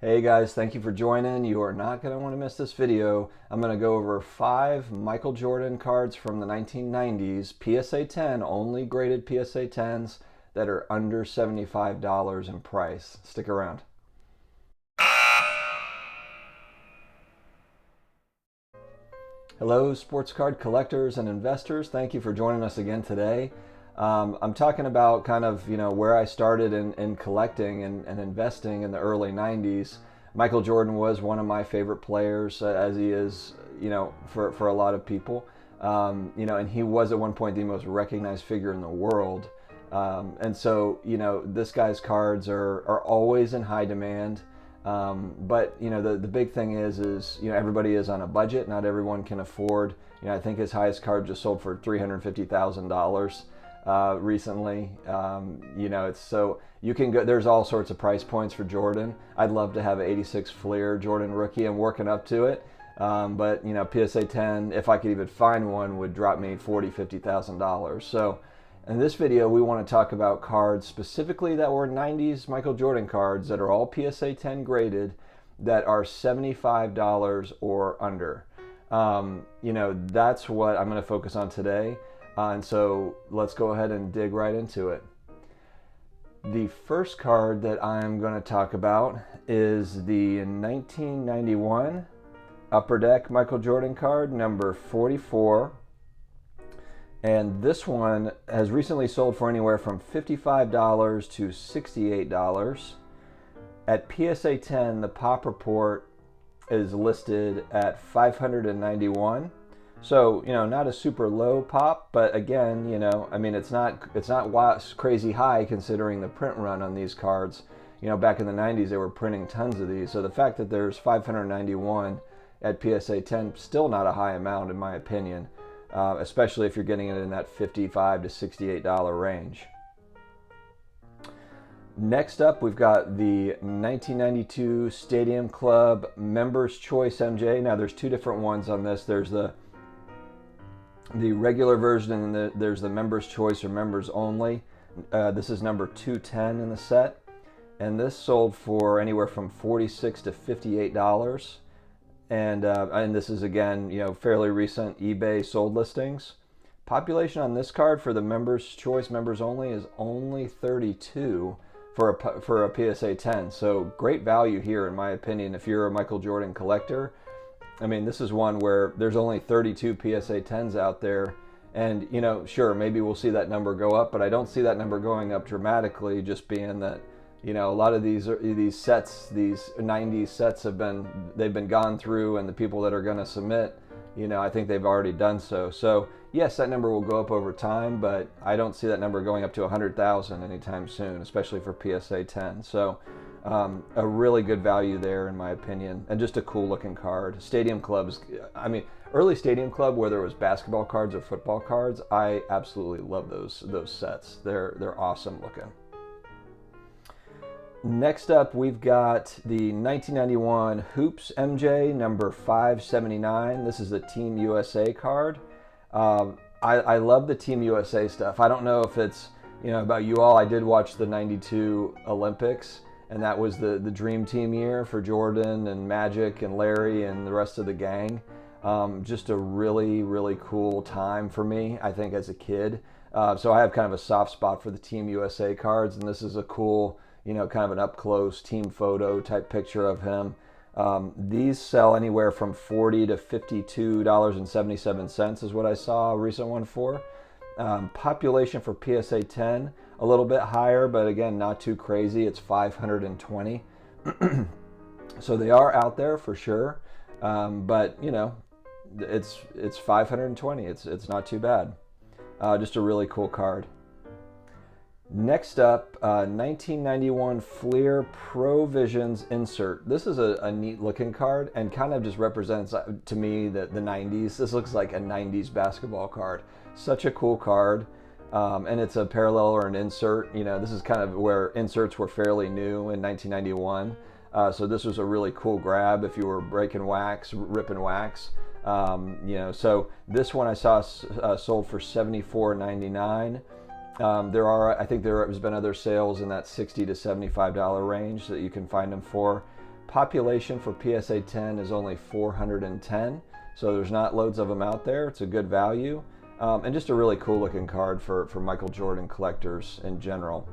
Hey guys, thank you for joining. You are not going to want to miss this video. I'm going to go over 5 Michael Jordan cards from the 1990s, PSA 10, only graded PSA 10s that are under $75 in price. Stick around. Hello, sports card collectors and investors. Thank you for joining us again today. I'm talking about kind of, where I started in collecting and investing in the early 90s. Michael Jordan was one of my favorite players, as he is, for a lot of people. And he was at one point the most recognized figure in the world. And so, this guy's cards are always in high demand. But the big thing is everybody is on a budget. Not everyone can afford. I think his highest card just sold for $350,000 recently. It's so you can go. There's all sorts of price points for Jordan. I'd love to have an '86 FLIR Jordan rookie. I'm working up to it. But PSA 10, if I could even find one, would drop me $40,000-$50,000. So. In this video, we want to talk about cards specifically that were 90s Michael Jordan cards that are all PSA 10 graded that are $75 or under. That's what I'm going to focus on today. And so let's go ahead and dig right into it. The first card that I'm going to talk about is the 1991 Upper Deck Michael Jordan card, number 44. And this one has recently sold for anywhere from $55 to $68. At PSA 10, the pop report is listed at 591. So, not a super low pop, but again, it's not crazy high considering the print run on these cards. Back in the 90s, they were printing tons of these. So the fact that there's 591 at PSA 10, still not a high amount in my opinion. Especially if you're getting it in that $55 to $68 range. Next up, we've got the 1992 Stadium Club Members Choice MJ. Now, there's two different ones on this. There's the regular version, and there's the Members Choice or Members Only. This is number 210 in the set, and this sold for anywhere from $46 to $58. And this is again, fairly recent eBay sold listings. Population on this card for the Members Choice Members Only is only 32 for a PSA 10. So great value here, in my opinion, if you're a Michael Jordan collector. I mean, this is one where there's only 32 PSA 10s out there, and sure, maybe we'll see that number go up, but I don't see that number going up dramatically, just being that. A lot of these sets, these 90s sets they've been gone through, and the people that are going to submit, I think they've already done so. So yes, that number will go up over time, but I don't see that number going up to 100,000 anytime soon, especially for PSA 10. So a really good value there, in my opinion, and just a cool looking card. Stadium Clubs, early Stadium Club, whether it was basketball cards or football cards, I absolutely love those sets. They're awesome looking. Next up, we've got the 1991 Hoops MJ, number 579. This is the Team USA card. I love the Team USA stuff. I don't know if it's, about you all. I did watch the 92 Olympics, and that was the dream team year for Jordan and Magic and Larry and the rest of the gang. Just a really, really cool time for me, I think, as a kid. So I have kind of a soft spot for the Team USA cards, and this is a cool, kind of an up-close team photo type picture of him. These sell anywhere from $40 to $52.77 is what I saw a recent one for. Population for PSA 10, a little bit higher, but again, not too crazy. It's 520. So they are out there for sure. But, it's 520. It's not too bad. Just a really cool card. Next up, 1991 FLIR Visions insert. This is a neat looking card and kind of just represents to me the 90s. This looks like a 90s basketball card. Such a cool card. And it's a parallel or an insert. This is kind of where inserts were fairly new in 1991. So this was a really cool grab if you were breaking wax, ripping wax. So this one I saw sold for $74.99. I think there has been other sales in that $60 to $75 range that you can find them for. Population for PSA 10 is only 410, so there's not loads of them out there. It's a good value, and just a really cool looking card for Michael Jordan collectors in general.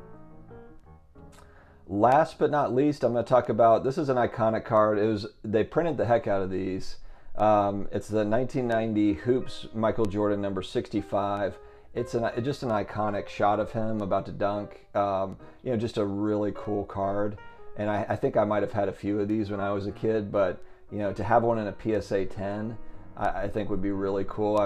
Last but not least, I'm going to talk about, this is an iconic card. They printed the heck out of these. It's the 1990 Hoops Michael Jordan number 65. It's just an iconic shot of him about to dunk. Just a really cool card. And I think I might have had a few of these when I was a kid, but to have one in a PSA 10, I think would be really cool.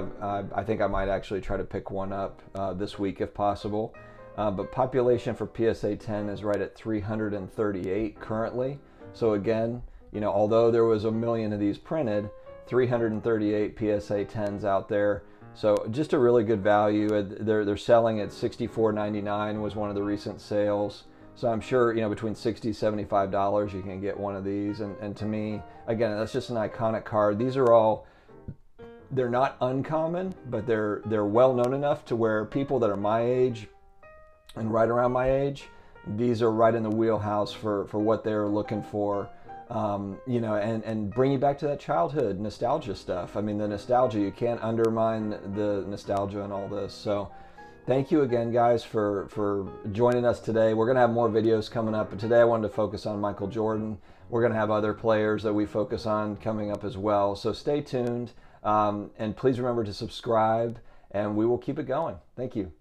I think I might actually try to pick one up this week if possible. But population for PSA 10 is right at 338 currently. So again, although there was 1 million of these printed, 338 PSA 10s out there. So just a really good value. They're selling at $64.99 was one of the recent sales. So I'm sure, between $60, $75 you can get one of these. And to me, again, that's just an iconic card. These are all, they're not uncommon, but they're well known enough to where people that are my age and right around my age, these are right in the wheelhouse for what they're looking for. And bring you back to that childhood nostalgia stuff. I mean, the nostalgia, you can't undermine the nostalgia and all this. So thank you again, guys, for joining us today. We're going to have more videos coming up, but today I wanted to focus on Michael Jordan. We're going to have other players that we focus on coming up as well. So stay tuned, and please remember to subscribe, and we will keep it going. Thank you.